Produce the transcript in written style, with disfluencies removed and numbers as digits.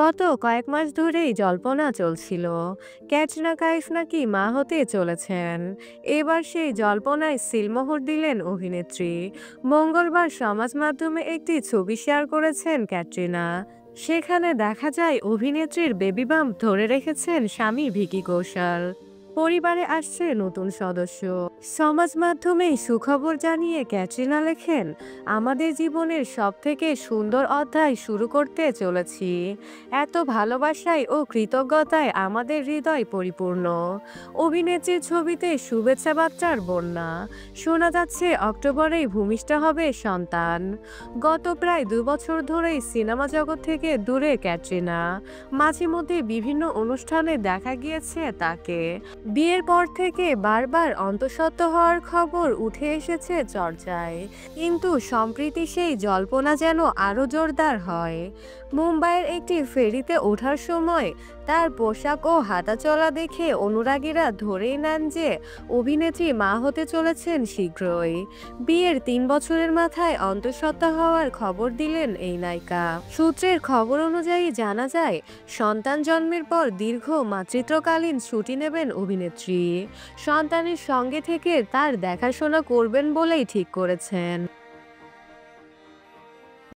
গত কয়েক মাস ধরেই জল্পনা চলছিল ক্যাটরিনা কাইফ নাকি মা হতে চলেছেন। এবার সেই জল্পনায় সিলমোহর দিলেন অভিনেত্রী। মঙ্গলবার সমাজ মাধ্যমে একটি ছবি শেয়ার করেছেন ক্যাটরিনা। সেখানে দেখা যায় অভিনেত্রীর বেবি বাম্প ধরে রেখেছেন স্বামী ভিকি কৌশল। পরিবারে আসছে নতুন সদস্য। সমাজ মাধ্যমে সুখবর জানিয়ে ক্যাটরিনা লেখেন, আমাদের জীবনের সবথেকে সুন্দর অধ্যায় শুরু করতে চলেছি। এত ভালোবাসায় ও কৃতজ্ঞতায় আমাদের হৃদয় পরিপূর্ণ। অভিনেত্রীর ছবিতে শুভেচ্ছা বার্তার বন্যা। শোনা যাচ্ছে অক্টোবরেই ভূমিষ্ঠ হবে সন্তান। গত প্রায় 2 বছর ধরেই সিনেমা জগৎ থেকে দূরে ক্যাটরিনা। মাঝে মধ্যে বিভিন্ন অনুষ্ঠানে দেখা গিয়েছে তাকে। বিয়ের পর থেকে বারবার অন্তঃসত্ত্বা হওয়ার খবর উঠে এসেছে চর্চায়, কিন্তু সম্প্রতি সেই জল্পনা যেন আরও জোরদার হয়। মুম্বাইয়ের একটি ফেরিতে ওঠার সময় তার পোশাক ও হাঁটাচলা দেখে অনুরাগীরা ধরেই নেন যে অভিনেত্রী মা হতে চলেছেন শীঘ্রই। বিয়ের 3 বছরের মাথায় অন্তঃসত্ত্বা হওয়ার খবর দিলেন এই নায়িকা। সূত্রের খবর অনুযায়ী জানা যায়, সন্তান জন্মের পর দীর্ঘ মাতৃত্বকালীন ছুটি নেবেন অভিনেত্রী। সন্তানের সঙ্গে থেকে তার দেখাশোনা করবেন বলেই ঠিক করেছেন।